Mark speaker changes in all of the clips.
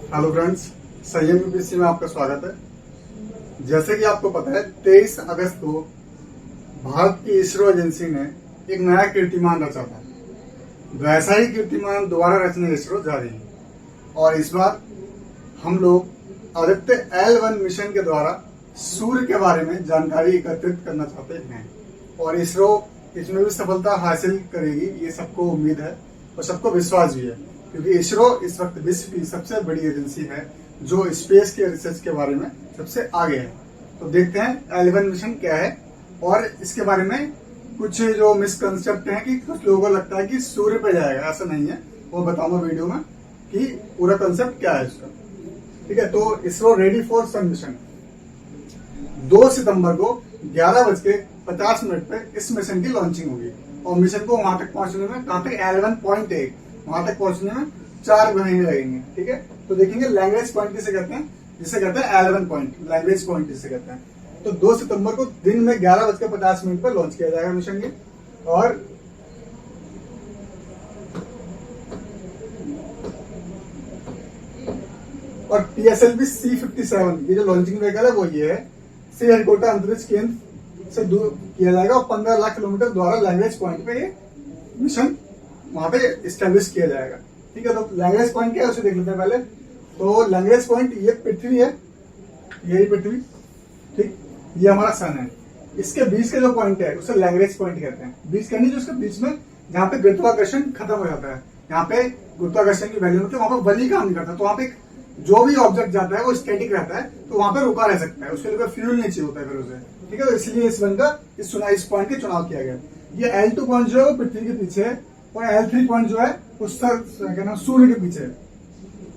Speaker 1: Hello friends, संयम UPSC में आपका स्वागत है। जैसे कि आपको पता है, 23 अगस्त को भारत की इसरो एजेंसी ने एक नया कीर्तिमान रचा था। वैसा ही कीर्तिमान दोबारा रचने इसरो जा रही है और इस बार हम लोग आदित्य L1 मिशन के द्वारा सूर्य के बारे में जानकारी एकत्रित करना चाहते हैं और इसरो इसमें भी सफलता हासिल करेगी, ये सबको उम्मीद है और सबको विश्वास भी है, क्योंकि इसरो इस वक्त विश्व की सबसे बड़ी एजेंसी है जो स्पेस के रिसर्च के बारे में सबसे आगे है। तो देखते हैं L1 मिशन क्या है और इसके बारे में कुछ जो मिसकंसेप्ट है कि कुछ लोगों को लगता है कि सूर्य पे जाएगा, ऐसा नहीं है। वो बताऊंगा वीडियो में कि पूरा कंसेप्ट क्या है इसका। ठीक है, तो ISRO ready for sun mission 2 सितंबर को 11:50 पे इस मिशन की लॉन्चिंग होगी और मिशन को वहां तक पहुंचने में कहां तक L1.1 वहां तक पहुंचने में 4 महीने लगेंगे। ठीक है, तो देखेंगे लैंग्वेज पॉइंट किसे कहते हैं, जिसे कहते हैं L1 पॉइंट, लैंग्वेज पॉइंट जिसे कहते हैं। तो 2 सितंबर को दिन में 11:50 पर लॉन्च किया जाएगा मिशन ये। और PSLV C57 ये जो लॉन्चिंग व्हीकल है वो ये है। श्रीहरिकोटा अंतरिक्ष केंद्र से दूर किया जाएगा और 15 लाख किलोमीटर द्वारा लैंग्वेज पॉइंट पे ये मिशन वहां पे स्टैब्लिश किया जाएगा। ठीक है, तो लैंग्वेज पॉइंट क्या है उसे देख लेते हैं पहले। तो लैंग्वेज पॉइंट ये पृथ्वी है, यही पृथ्वी, ठीक, ये हमारा सन है। इसके बीच के जो पॉइंट है उसे लैंग्वेज पॉइंट कहते हैं। बीच का नहीं, जो उसके बीच में जहाँ पे गुरुत्वाकर्षण खत्म हो जाता है, यहाँ पे गुरुत्वाकर्षण की वैल्यू होती है, वहां पर बल ही काम नहीं करता। तो वहां पे जो भी ऑब्जेक्ट जाता है वो स्टैटिक रहता है, तो वहां पे रुका रह सकता है, उसके लिए फ्यूल नहीं चाहिए होता है फिर उसे। ठीक है, तो इसलिए इस वन का इस पॉइंट का चुनाव किया गया। ये L2 पॉइंट जो है वो पृथ्वी के पीछे है और L3 पॉइंट जो है उस सूर्य के पीछे है।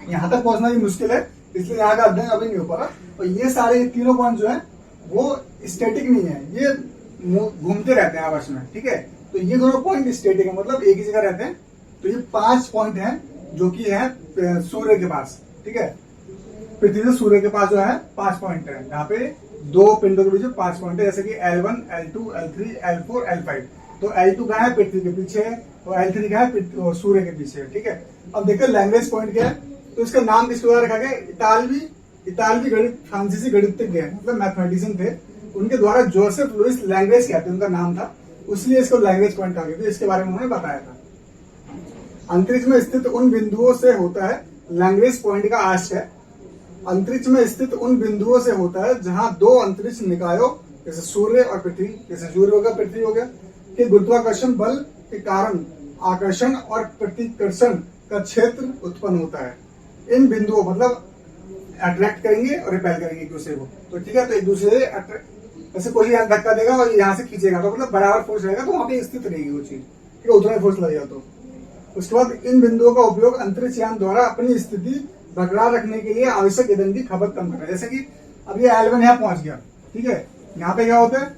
Speaker 1: यहाँ तक पहुंचना भी मुश्किल है, इसलिए यहाँ का अध्ययन अभी नहीं हो पा रहा। और ये सारे तीनों पॉइंट जो है वो स्टैटिक नहीं है, ये घूमते रहते हैं आपस में। ठीक है, तो ये दोनों पॉइंट स्टैटिक है, मतलब एक ही जगह रहते हैं। तो ये 5 पॉइंट हैं जो कि है सूर्य के पास। ठीक है, पृथ्वी से सूर्य के पास जो है 5 पॉइंट है, यहाँ पे 2 पिंडों के बीच में 5 पॉइंट है, जैसे कि L1, L2, L3, L4, L5। तो L2 का है पृथ्वी के पीछे और L3 का है सूर्य के पीछे। ठीक है, अब देखते हैं लैंग्वेज पॉइंट क्या है। तो इसका नाम किसके द्वारा रखा गया? इतालवी गणित फ्रांसीसी गणितज्ञ मतलब मैथमेटिशियन थे, उनके द्वारा जोसेफ लुइस लैंग्वेज कहते हैं, उनका नाम था, इसलिए इसको लैंग्वेज पॉइंट कहा गया। इसके बारे में उन्होंने बताया था। अंतरिक्ष में स्थित उन बिंदुओं से होता है लैंग्वेज पॉइंट का आश्रय। अंतरिक्ष में स्थित उन बिंदुओं से होता है जहां 2 अंतरिक्ष निकायों जैसे सूर्य और पृथ्वी, जैसे सूर्य हो गया पृथ्वी हो गया, के गुरुत्वाकर्षण बल के कारण आकर्षण और प्रतिकर्षण का क्षेत्र उत्पन्न होता है। इन बिंदुओं मतलब अट्रैक्ट करेंगे और रिपेल करेंगे एक दूसरे को। तो ठीक है, तो एक दूसरे से जैसे कोई यहाँ धक्का देगा और यहाँ से खींचेगा, तो मतलब बराबर फोर्स रहेगा, तो वहां पे स्थित रहेगी वो चीज। ठीक है, उतना ही फोर्स लगेगा। तो उसके बाद इन बिंदुओं का उपयोग अंतरिक्ष यान द्वारा अपनी स्थिति बरकरार रखने के लिए आवश्यक ईंधन की खपत कम करना है। जैसे कि अब ये L1 यहाँ पहुंच गया। ठीक है, यहाँ पे क्या होता है,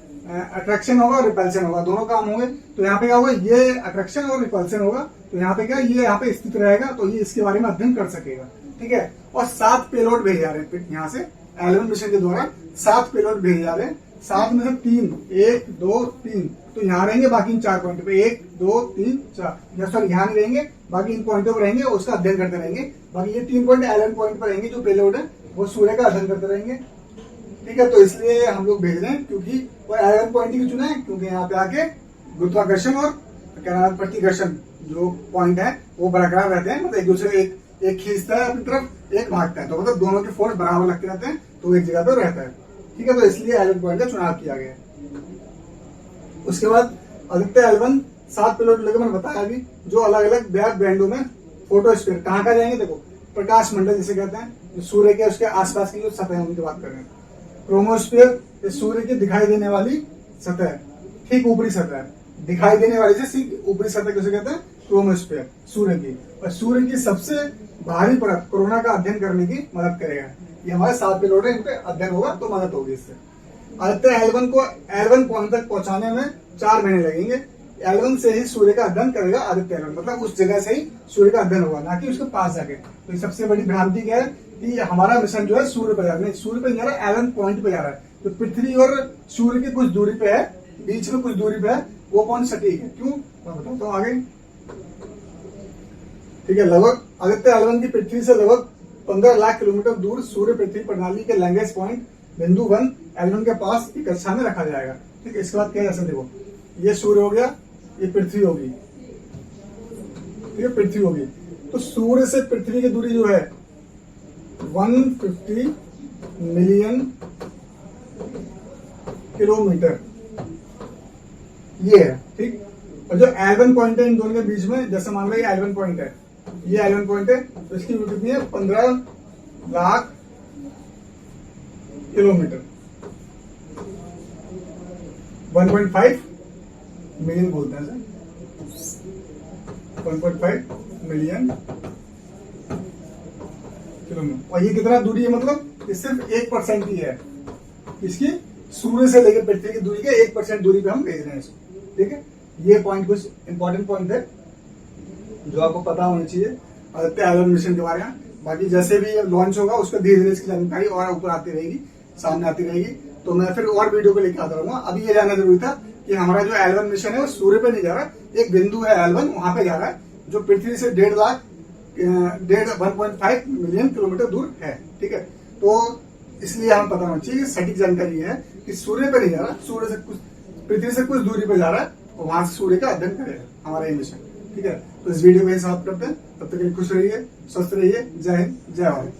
Speaker 1: अट्रैक्शन होगा और रिपल्शन होगा, दोनों काम होंगे। तो यहाँ पे क्या होगा, ये अट्रैक्शन और रिपल्शन होगा, तो यहाँ पे क्या, ये यहाँ पे स्थित रहेगा, तो ये इसके बारे में अध्ययन कर सकेगा। ठीक है, और 7 पेलोड भेजे जा रहे हैं यहाँ से L1 मिशन के द्वारा 7 पेलोड भेजे जा रहे हैं। 7 में से 3, 1, 2, 3 तो यहाँ रहेंगे, बाकी इन 4 पॉइंट पे 1, 2, 3, 4 सॉरी यहाँ नहीं रहेंगे, बाकी इन पॉइंटों पर रहेंगे, उसका अध्ययन करते रहेंगे। बाकी ये 3 पॉइंट L1 पॉइंट पर रहेंगे, जो पेलोड है वो सूर्य का अध्ययन करते रहेंगे। ठीक है, तो इसलिए हम लोग भेज रहे हैं, क्योंकि वो L1 पॉइंट ही चुना है, क्योंकि यहाँ पे आके गुरुत्वाकर्षण और क्या नाम प्रतिकर्षण जो पॉइंट है वो बरकरार रहते हैं, मतलब एक दूसरे एक खींचता है अपनी तरफ, एक भागता है, तो मतलब दोनों के फोर्स बराबर लगते रहते हैं, तो एक जगह पे रहता है। ठीक है, तो इसलिए L1 पॉइंट का चुनाव किया गया। उसके बाद आदित्य L1 7 पेलोड लगे, मैंने बताया अभी, जो अलग अलग बैंडों में फोटोस्फीयर कहाँ का जाएंगे। देखो, प्रकाश मंडल जिसे कहते हैं, जो सूर्य के उसके आसपास की जो सतह है उनकी बात कर रहे हैं। क्रोमोस्फीयर सूर्य की दिखाई देने वाली सतह, ठीक ऊपरी सतह, दिखाई देने वाली से ठीक ऊपरी सतह किसे कहते हैं, क्रोमोस्फीयर, सूर्य की। और सूर्य की सबसे भारी परत कोरोना का अध्ययन करने की मदद करेगा। ये हमारे 7 पेलोड है, इन पे अध्ययन होगा तो मदद होगी इससे। आदित्य L1 को L1 पॉइंट तक पहुंचाने में 4 महीने लगेंगे। L1 से ही सूर्य का अध्ययन करेगा आदित्य L1, मतलब उस जगह से ही सूर्य का अध्ययन होगा, ना कि उसके पास जाके। तो सबसे बड़ी भ्रांति क्या है कि हमारा मिशन जो है सूर्य पर जा रहा है, सूर्य पर जा रहा है, L1 पॉइंट पे जा रहा है। तो पृथ्वी और सूर्य की कुछ दूरी पे है, बीच में कुछ दूरी पे है, वो पॉइंट सटीक है। क्यों, मैं बताता हूँ आगे। ठीक है, लगभग आदित्य L1 की पृथ्वी से लगभग 15 लाख किलोमीटर दूर सूर्य पृथ्वी प्रणाली के लैंग्वेज पॉइंट बिंदु 1 L1 के पास की कक्षा में रखा जाएगा। ठीक है, इसके बाद क्या जैसे देखो, ये सूर्य हो गया, ये पृथ्वी होगी, ये पृथ्वी होगी। तो सूर्य से पृथ्वी की दूरी जो है 150 मिलियन किलोमीटर ये है। ठीक, और जो L1 पॉइंट है इन दोनों के बीच में, जैसे मान लो ये L1 पॉइंट है, ये L1 पॉइंट है, तो इसकी दूरी कितनी है? 15 लाख किलोमीटर, 1.5 मिलियन बोलते हैं सर, 1.5 मिलियन किलोमीटर। और ये कितना दूरी है? मतलब ये सिर्फ 1% ही है इसकी, सूर्य से लेकर पृथ्वी की दूरी के 1% दूरी पे हम भेज रहे हैं इसको। ठीक है, ये पॉइंट कुछ इंपॉर्टेंट पॉइंट है जो आपको पता होना चाहिए आदित्य L1 मिशन के बारे में। बाकी जैसे भी लॉन्च होगा उसका धीरे धीरे इसकी जानकारी और ऊपर आती रहेगी, सामने आती रहेगी, तो मैं फिर और वीडियो को लेकर आता रहूंगा। अभी ये जानना जरूरी था कि हमारा जो L1 मिशन है वो सूर्य पे नहीं जा रहा, एक बिंदु है L1 वहां पे जा रहा है, जो पृथ्वी से 1.5 मिलियन किलोमीटर दूर है। ठीक है, तो इसलिए हमें पता होना चाहिए, सटीक जानकारी है कि सूर्य पे नहीं जा रहा, सूर्य से कुछ, पृथ्वी से कुछ दूरी पे जा रहा है और वहां से सूर्य का अध्ययन करेगा हमारा ये मिशन। ठीक है, तो इस वीडियो में समाप्त करते हैं, तब तक के लिए खुश रहिए, स्वस्थ रहिए, जय हिंद, जय भारत।